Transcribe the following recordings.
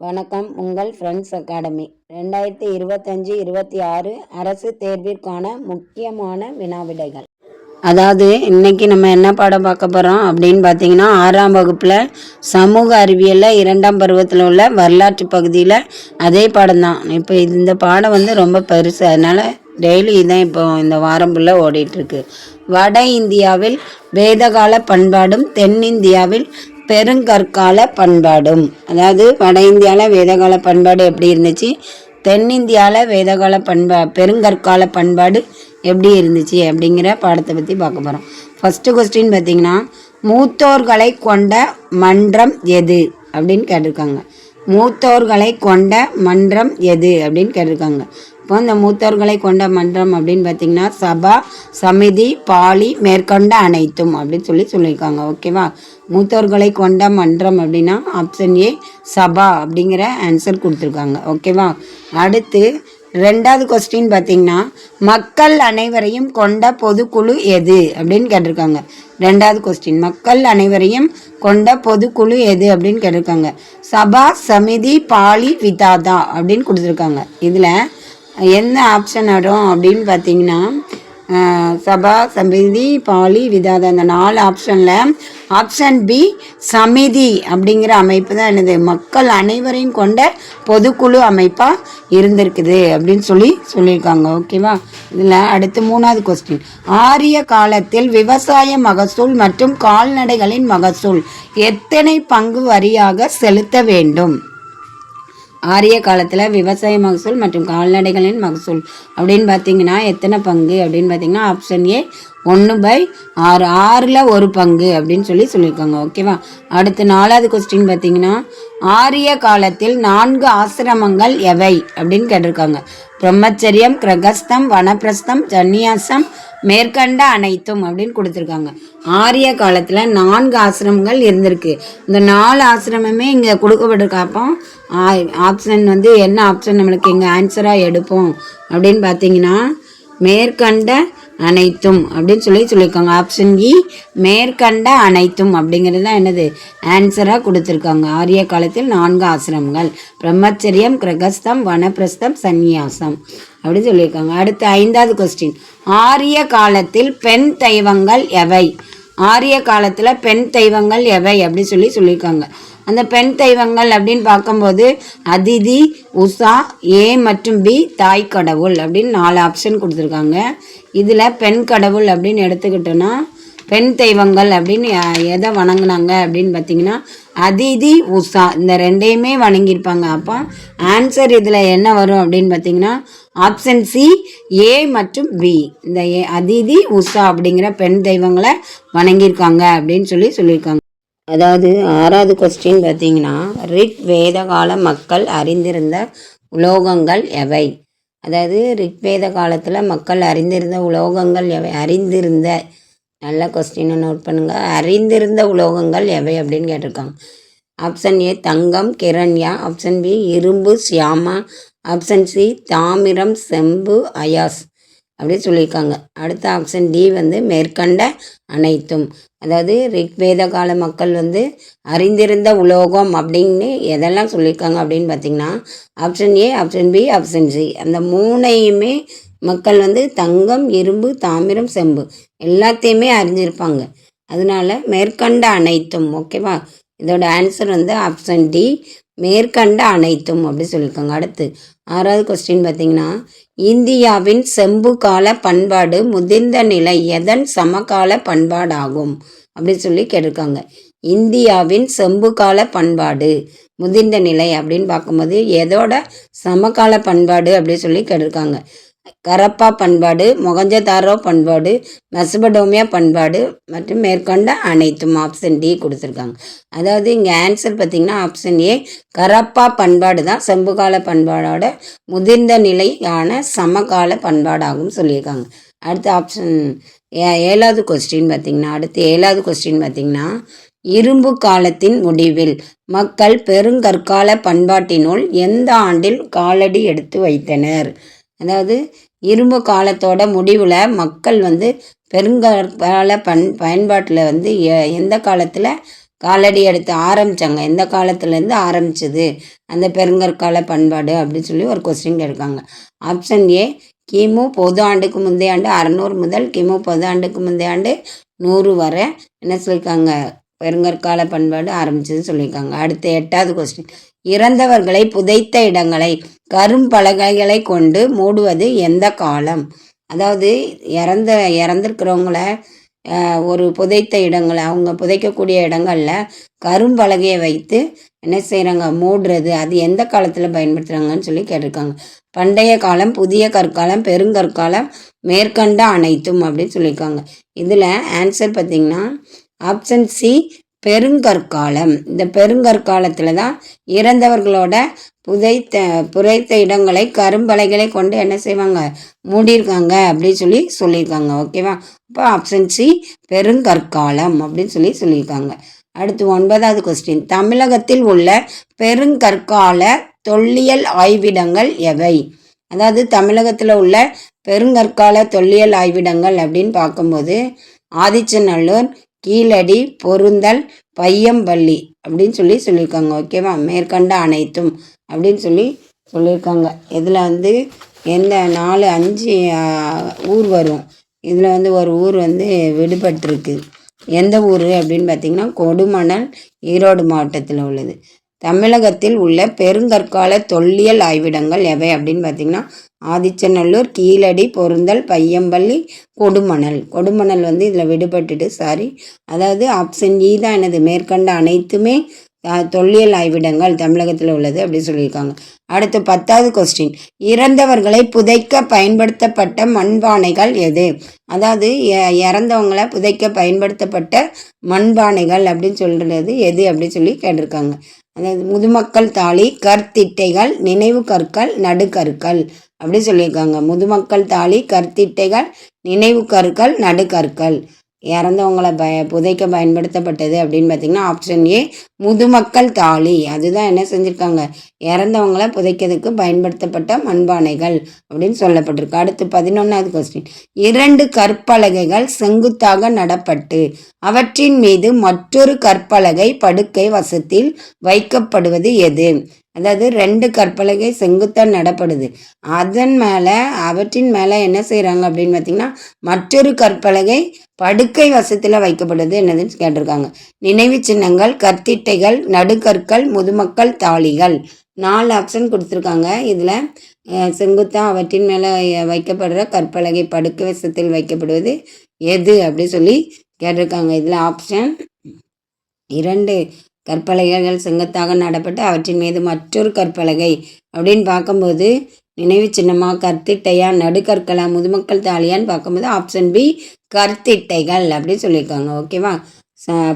வணக்கம். உங்கள் friends academy 2025-26 அரசு தேர்விற்கான முக்கியமான வினாவிடைகள். அதாவது இன்னைக்கு நம்ம என்ன பாடம் பார்க்க போகிறோம் அப்படின்னு பார்த்தீங்கன்னா, 6ஆம் வகுப்பில் சமூக அறிவியலில் 2ஆம் பருவத்தில் உள்ள வரலாற்று பகுதியில் அதே பாடம் தான். இப்போ இந்த பாடம் ரொம்ப பெருசு, அதனால் டெய்லி இதான் இப்போ இந்த வாரம் ஃபுல்லாக ஓடிட்டுருக்கு. வட இந்தியாவில் வேதகால பண்பாடும் தென்னிந்தியாவில் பெருங்கற்கால பண்பாடும். அதாவது வட இந்தியாவில் வேதகால பண்பாடு எப்படி இருந்துச்சு, தென்னிந்தியாவில் வேதகால பெருங்கற்கால பண்பாடு எப்படி இருந்துச்சு அப்படிங்கிற பாடத்தை பற்றி பார்க்க போகிறோம். ஃபஸ்ட்டு கொஸ்டின் பார்த்திங்கன்னா, மூத்தோர்களை கொண்ட மன்றம் எது அப்படின்னு கேட்டிருக்காங்க. மூத்தோர்களை கொண்ட மன்றம் எது அப்படின்னு கேட்டிருக்காங்க. இப்போ இந்த மூத்தோர்களை கொண்ட மன்றம் அப்படின்னு பார்த்திங்கன்னா, சபா, சமிதி, பாலி, மேற்கொண்ட அனைத்தும் அப்படின்னு சொல்லியிருக்காங்க. ஓகேவா? மூத்தோர்களை கொண்ட மன்றம் அப்படின்னா ஆப்ஷன் ஏ சபா அப்படிங்கிற ஆன்சர் கொடுத்துருக்காங்க. ஓகேவா? அடுத்து 2வது கொஸ்டின் பார்த்திங்கன்னா, மக்கள் அனைவரையும் கொண்ட பொதுக்குழு எது அப்படின்னு கேட்டிருக்காங்க. 2வது கொஸ்டின், மக்கள் அனைவரையும் கொண்ட பொதுக்குழு எது அப்படின்னு கேட்டிருக்காங்க. சபா, சமிதி, பாலி, விதாதா அப்படின்னு கொடுத்துருக்காங்க. இதில் என்ன ஆப்ஷன் வரும் அப்படின்னு பார்த்தீங்கன்னா, சபா, சமிதி, பாலி, விதாதா, இந்த 4 ஆப்ஷனில் ஆப்ஷன் பி சமிதி அப்படிங்கிற அமைப்பு தான் என்னது, மக்கள் அனைவரையும் கொண்ட பொதுக்குழு அமைப்பாக இருந்திருக்குது அப்படின்னு சொல்லியிருக்காங்க. ஓகேவா? இதில் அடுத்து 3வது கொஸ்டின், ஆரிய காலத்தில் விவசாய மகசூல் மற்றும் கால்நடைகளின் மகசூல் எத்தனை பங்கு வரியாக செலுத்த வேண்டும்? ஆரிய காலத்தில் விவசாய மகசூல் மற்றும் கால்நடைகளின் மகசூல் அப்படின்னு பார்த்தீங்கன்னா எத்தனை பங்கு அப்படின்னு பார்த்தீங்கன்னா ஆப்ஷன் ஏ 1/6, 6ல் 1 பங்கு அப்படின்னு சொல்லியிருக்காங்க. ஓகேவா? அடுத்து 4வது கொஸ்டின் பார்த்தீங்கன்னா, ஆரிய காலத்தில் 4 ஆசிரமங்கள் எவை அப்படின்னு கேட்டிருக்காங்க. பிரம்மச்சரியம், கிரகஸ்தம், வனப்பிரஸ்தம், சந்நியாசம், மேற்கண்ட அனைத்தும் அப்படின்னு கொடுத்துருக்காங்க. ஆரிய காலத்தில் 4 ஆசிரமங்கள் இருந்திருக்கு. இந்த 4 ஆசிரமமே இங்கே கொடுக்கப்பட்டிருக்காப்போ ஆப்ஷன் என்ன ஆப்ஷன் நம்மளுக்கு இங்கே ஆன்சராக எடுப்போம் அப்படின்னு பார்த்தீங்கன்னா, மேற்கண்ட அனைத்தும் அப்படின்னு சொல்லியிருக்காங்க. ஆப்ஷன் இ மேற்கண்ட அனைத்தும் அப்படிங்கிறது தான் என்னது ஆன்சராக கொடுத்துருக்காங்க. ஆரிய காலத்தில் 4 ஆசிரமங்கள், பிரம்மச்சரியம், கிரகஸ்தம், வனப்பிரஸ்தம், சந்நியாசம் அப்படின்னு சொல்லியிருக்காங்க. அடுத்து 5வது கொஸ்டின், ஆரிய காலத்தில் பெண் தெய்வங்கள் எவை? ஆரிய காலத்தில் பெண் தெய்வங்கள் எவை அப்படி சொல்லியிருக்காங்க. அந்த பெண் தெய்வங்கள் அப்படின்னு பார்க்கும்போது அதிதி, உஷா, ஏ மற்றும் பி தாய் கடவுள் அப்படின்னு 4 ஆப்ஷன் கொடுத்துருக்காங்க. இதில் பெண் கடவுள் அப்படின்னு எடுத்துக்கிட்டோன்னா, பெண் தெய்வங்கள் அப்படின்னு எதை வணங்கினாங்க அப்படின்னு பார்த்தீங்கன்னா அதிதி, உஷா, இந்த 2ஐயுமே வணங்கியிருப்பாங்க. அப்போ ஆன்சர் இதில் என்ன வரும் அப்படின்னு பார்த்தீங்கன்னா ஆப்ஷன் சி ஏ மற்றும் பி. இந்த அதிதி, உஷா அப்படிங்கிற பெண் தெய்வங்களை வணங்கியிருக்காங்க அப்படின்னு சொல்லியிருக்காங்க. அதாவது 6வது கொஸ்டின் பார்த்தீங்கன்னா, ரிக் வேதகால மக்கள் அறிந்திருந்த உலோகங்கள் எவை? அதாவது ரிக்வேத காலத்தில் மக்கள் அறிந்திருந்த உலோகங்கள் எவை? நல்ல கொஸ்டினை நோட் பண்ணுங்கள். அறிந்திருந்த உலோகங்கள் எவை அப்படின்னு கேட்டிருக்காங்க. ஆப்ஷன் ஏ தங்கம், கிரண்யா, ஆப்ஷன் பி இரும்பு, சியாமா, ஆப்ஷன் சி தாமிரம், செம்பு, அயாஸ் அப்படின்னு சொல்லியிருக்காங்க. அடுத்த ஆப்ஷன் டி மேற்கண்ட அனைத்தும். அதாவது ரிக்வேத கால மக்கள் அறிந்திருந்த உலோகம் அப்படின்னு எதெல்லாம் சொல்லியிருக்காங்க அப்படின்னு பார்த்தீங்கன்னா option A, option B, option C, அந்த 3ஐயுமே மக்கள் தங்கம், இரும்பு, தாமிரம், செம்பு எல்லாத்தையுமே அறிஞ்சிருப்பாங்க. அதனால மேற்கண்ட அனைத்தும். ஓகேவா? இதோட ஆன்சர் ஆப்ஷன் டி மேற்கண்ட அனைத்தும் அப்படி சொல்லியிருக்காங்க. அடுத்து 6வது கொஸ்டின் பார்த்தீங்கன்னா, இந்தியாவின் செம்பு கால பண்பாடு முதிர்ந்த நிலை எதன் சமகால பண்பாடாகும் அப்படின்னு கேட்டிருக்காங்க. இந்தியாவின் செம்பு கால பண்பாடு முதிர்ந்த நிலை அப்படின்னு பார்க்கும்போது எதோட சமகால பண்பாடு அப்படின்னு கேட்டிருக்காங்க. கரப்பா பண்பாடு, மொகஞ்சதாரோ பண்பாடு, மெசபடோமியா பண்பாடு மற்றும் மேற்கொண்ட அனைத்தும் ஆப்ஷன் டி கொடுத்துருக்காங்க. அதாவது இங்கே ஆன்சர் பார்த்திங்கன்னா ஆப்ஷன் ஏ கரப்பா பண்பாடு தான் செம்புகால பண்பாடோட முதிர்ந்த நிலையான சமகால பண்பாடாகும் சொல்லியிருக்காங்க. அடுத்த ஆப்ஷன் 7வது கொஸ்டின் பார்த்திங்கன்னா, இரும்பு காலத்தின் முடிவில் மக்கள் பெருங்கற்கால பண்பாட்டினுள் எந்த ஆண்டில் காலடி எடுத்து வைத்தனர்? அதாவது இரும்பு காலத்தோட முடிவில் மக்கள் பெருங்கற்கால பயன்பாட்டில் எந்த காலத்தில் காலடி எடுத்து ஆரம்பித்தாங்க, எந்த காலத்துலேருந்து ஆரம்பிச்சது அந்த பெருங்கற்கால பண்பாடு அப்படின்னு சொல்லி ஒரு கொஸ்டின் கேட்காங்க. ஆப்ஷன் ஏ கிமு பொது ஆண்டுக்கு முந்தைய ஆண்டு 600 முதல் கிமு பொது ஆண்டுக்கு முந்தைய ஆண்டு 100 வரை என்ன சொல்லியிருக்காங்க, பெருங்கற்கால பண்பாடு ஆரம்பிச்சதுன்னு சொல்லியிருக்காங்க. அடுத்த 8வது கொஸ்டின், இறந்தவர்களை புதைத்த இடங்களை கரும்பலகைகளை கொண்டு மூடுவது எந்த காலம்? அதாவது இறந்துருக்கிறவங்கள ஒரு புதைத்த இடங்களை, அவங்க புதைக்கக்கூடிய இடங்களில் கரும்பலகையை வைத்து என்ன செய்கிறாங்க, மூடுறது, அது எந்த காலத்தில் பயன்படுத்துகிறாங்கன்னு சொல்லி கேட்டிருக்காங்க. பண்டைய காலம், புதிய கற்காலம், பெருங்கற்காலம், மேற்கண்ட அனைத்தும் அப்படின்னு சொல்லியிருக்காங்க. இதில் ஆன்சர் பார்த்திங்கன்னா ஆப்ஷன் சி பெருங்கற்காலம். இந்த பெருங்கற்காலத்தில் தான் இறந்தவர்களோட புதைத்த இடங்களை கரும்பலைகளை கொண்டு என்ன செய்வாங்க, மூடியிருக்காங்க அப்படின்னு சொல்லியிருக்காங்க. ஓகேவா? இப்போ ஆப்ஷன் சி பெருங்கற்காலம் அப்படின்னு சொல்லியிருக்காங்க. அடுத்து 9வது கொஸ்டின், தமிழகத்தில் உள்ள பெருங்கற்கால தொல்லியல் ஆய்விடங்கள் எவை? அதாவது தமிழகத்தில் உள்ள பெருங்கற்கால தொல்லியல் ஆய்விடங்கள் அப்படின்னு பார்க்கும்போது ஆதிச்சநல்லூர், கீழடி, பொருந்தல், பையம்பள்ளி அப்படின்னு சொல்லியிருக்காங்க. ஓகேவா? மேற்கண்ட அனைத்தும் அப்படின்னு சொல்லியிருக்காங்க. இதில் எந்த 4 5 ஊர் வரும். இதில் ஒரு ஊர் விடுபட்டிருக்கு. எந்த ஊர் அப்படின்னு பார்த்திங்கன்னா கொடுமணல், ஈரோடு மாவட்டத்தில் உள்ளது. தமிழகத்தில் உள்ள பெருங்கற்கால தொல்லியல் ஆய்விடங்கள் எவை அப்படின்னு பார்த்திங்கன்னா ஆதிச்சநல்லூர், கீழடி, பொருந்தல், பையம்பள்ளி, கொடுமணல் இதில் விடுபட்டுட்டு அதாவது ஆப்ஷன் இ தான் என்னது, மேற்கண்ட அனைத்துமே தொல்லியல் ஆய்விடங்கள் தமிழகத்தில் உள்ளது அப்படின்னு சொல்லியிருக்காங்க. அடுத்து 10வது கொஸ்டின், இறந்தவர்களை புதைக்க பயன்படுத்தப்பட்ட மண்பானைகள் எது? அதாவது இறந்தவங்களை புதைக்க பயன்படுத்தப்பட்ட மண்பானைகள் அப்படின்னு சொல்கிறது எது அப்படின்னு சொல்லி கேட்டிருக்காங்க. அதாவது முதுமக்கள் தாலி, கற்திட்டைகள், நினைவு கற்கள், நடுக்கற்கள் அப்படி சொல்லியிருக்காங்க. முதுமக்கள் தாலி, கற்திட்டைகள், நினைவு கற்கள், நடுக்கற்கள். இறந்தவங்களை புதைக்க பயன்படுத்தப்பட்டது அப்படின்னு பார்த்திங்கன்னா ஆப்ஷன் ஏ முதுமக்கள் தாலி. அதுதான் என்ன செஞ்சுருக்காங்க, இறந்தவங்களை புதைக்கிறதுக்கு பயன்படுத்தப்பட்ட மண்பானைகள் அப்படின்னு சொல்லப்பட்டிருக்கு. அடுத்து 11வது கொஸ்டின், 2 கற்பலகைகள் செங்குத்தாக நடப்பட்டு அவற்றின் மீது மற்றொரு கற்பலகை படுக்கை வசத்தில் வைக்கப்படுவது எது? அதாவது 2 கற்பலகை செங்குத்தாக நடப்படுது, அதன் மேலே அவற்றின் மேலே என்ன செய்கிறாங்க அப்படின்னு பார்த்திங்கன்னா மற்றொரு கற்பலகை படுக்கை வசத்தில் வைக்கப்படுது என்னதுன்னு கேட்டிருக்காங்க. நினைவு சின்னங்கள், கற்திட்டைகள், நடுக்கற்கள், முதுமக்கள் தாலிகள். 4 ஆப்ஷன் கொடுத்துருக்காங்க. இதில் செங்குத்தா அவற்றின் மேலே வைக்கப்படுற கற்பலகை படுக்கை வசத்தில் வைக்கப்படுவது எது அப்படி சொல்லி கேட்டிருக்காங்க. இதில் ஆப்ஷன் 2 கற்பலகைகள் செங்குத்தாக நடப்பட்டு அவற்றின் மீது மற்றொரு கற்பலகை அப்படின்னு பார்க்கும்போது நினைவு சின்னமா, கற்திட்டையா, நடுக்கற்களா, முதுமக்கள் தாலியான்னு பார்க்கும்போது ஆப்ஷன் பி கற்திட்டைகள் அப்படின்னு சொல்லியிருக்காங்க. ஓகேவா?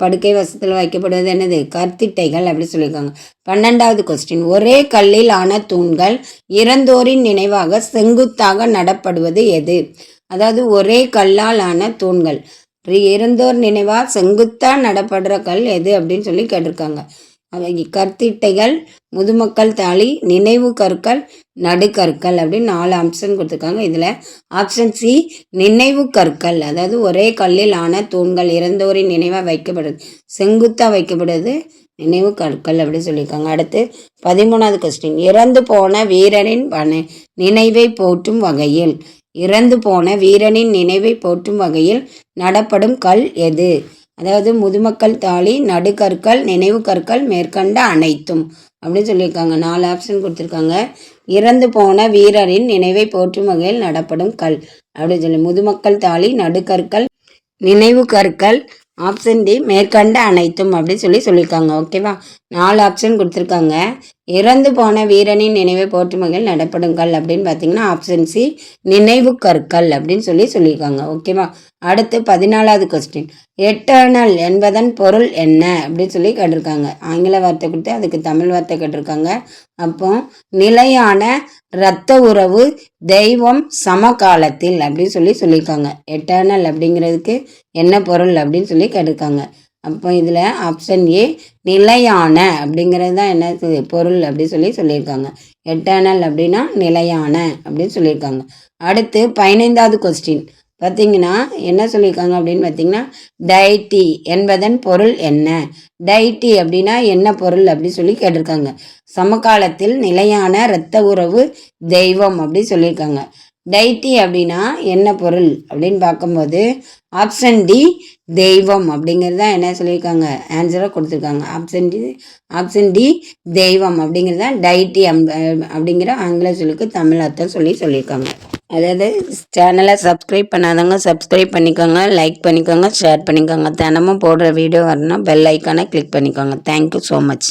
படுக்கை வசத்தில் வைக்கப்படுவது என்னது, கற்திட்டைகள் அப்படி சொல்லியிருக்காங்க. 12வது கொஸ்டின், ஒரே கல்லில் ஆன தூண்கள் இறந்தோரின் நினைவாக செங்குத்தாக நடப்படுவது எது? அதாவது ஒரே கல்லால் ஆன தூண்கள் இறந்தோர் நினைவாக செங்குத்தாக நடப்படுற கல் எது அப்படின்னு சொல்லி கேட்டிருக்காங்க. அவை கற்திட்டைகள், முதுமக்கள் தாலி, நினைவு கற்கள், நடுக்கற்கள் அப்படின்னு 4 ஆப்ஷன் கொடுத்துருக்காங்க. இதில் ஆப்ஷன் சி நினைவு கற்கள். அதாவது ஒரே கல்லில் ஆன தூண்கள் இறந்தோரின் நினைவாக வைக்கப்படுது, செங்குத்தாக வைக்கப்படுது நினைவு கற்கள் அப்படின்னு சொல்லியிருக்காங்க. அடுத்து 13வது கொஸ்டின், இறந்து போன வீரனின் நினைவை போற்றும் வகையில் நடப்படும் கல் எது? அதாவது முதுமக்கள் தாலி, நடுக்கற்கள், நினைவு கற்கள், மேற்கண்ட அனைத்தும் அப்படின்னு சொல்லியிருக்காங்க. 4 ஆப்ஷன் கொடுத்துருக்காங்க. இறந்து போன வீரரின் நினைவை போற்றும் வகையில் நடப்படும் கல் அப்படின்னு சொல்லி முதுமக்கள் தாலி, நடுக்கற்கள், நினைவு கற்கள், ஆப்ஷன் டி மேற்கண்ட அனைத்தும் அப்படின்னு சொல்லியிருக்காங்க. ஓகேவா? 4 ஆப்ஷன் கொடுத்துருக்காங்க. இறந்து போன வீரனின் நினைவை போற்றும் வகையில் நடப்படும் கல் அப்படின்னு பார்த்தீங்கன்னா ஆப்ஷன் சி நினைவு கற்கள் அப்படின்னு சொல்லியிருக்காங்க. ஓகேவா? அடுத்து 14வது கொஸ்டின், எட்டர்னல் என்பதன் பொருள் என்ன அப்படின்னு சொல்லி கேட்டிருக்காங்க. ஆங்கில வார்த்தை கொடுத்து அதுக்கு தமிழ் வார்த்தை கேட்டிருக்காங்க. அப்போ நிலையான இரத்த உறவு, தெய்வம், சமகாலத்தில் அப்படின்னு சொல்லியிருக்காங்க. எட்டர்னல் அப்படிங்கிறதுக்கு என்ன பொருள் அப்படின்னு சொல்லி கேட்டிருக்காங்க. அப்போ இதில் ஆப்ஷன் ஏ நிலையான அப்படிங்கிறது தான் என்ன பொருள் அப்படின்னு சொல்லியிருக்காங்க. எட்டர்னல் அப்படின்னா நிலையான அப்படின்னு சொல்லியிருக்காங்க. அடுத்து 15வது கொஸ்டின், பார்த்தீங்கன்னா என்ன சொல்லியிருக்காங்க அப்படின்னு பார்த்தீங்கன்னா, டைட்டி என்பதன் பொருள் என்ன? டைட்டி அப்படின்னா என்ன பொருள் அப்படி சொல்லி கேட்டிருக்காங்க. சமகாலத்தில் நிலையான இரத்த உறவு தெய்வம் அப்படி சொல்லியிருக்காங்க. டைட்டி அப்படின்னா என்ன பொருள் அப்படின்னு பார்க்கும்போது ஆப்ஷன் டி தெய்வம் அப்படிங்கிறது தான் என்ன சொல்லியிருக்காங்க, ஆன்சரை கொடுத்துருக்காங்க. ஆப்ஷன் டி தெய்வம் அப்படிங்கிறது தான் டைட்டி அப்படிங்கிற ஆங்கில சொல்லுக்கு தமிழ் அர்த்தம் சொல்லியிருக்காங்க. அதாவது சேனலை சப்ஸ்கிரைப் பண்ணாதவங்க சப்ஸ்கிரைப் பண்ணிக்கோங்க, லைக் பண்ணிக்கோங்க, ஷேர் பண்ணிக்கோங்க. தினமும் போடுற வீடியோ வரணும்னா பெல் ஐக்கானை கிளிக் பண்ணிக்கோங்க. Thank you so much.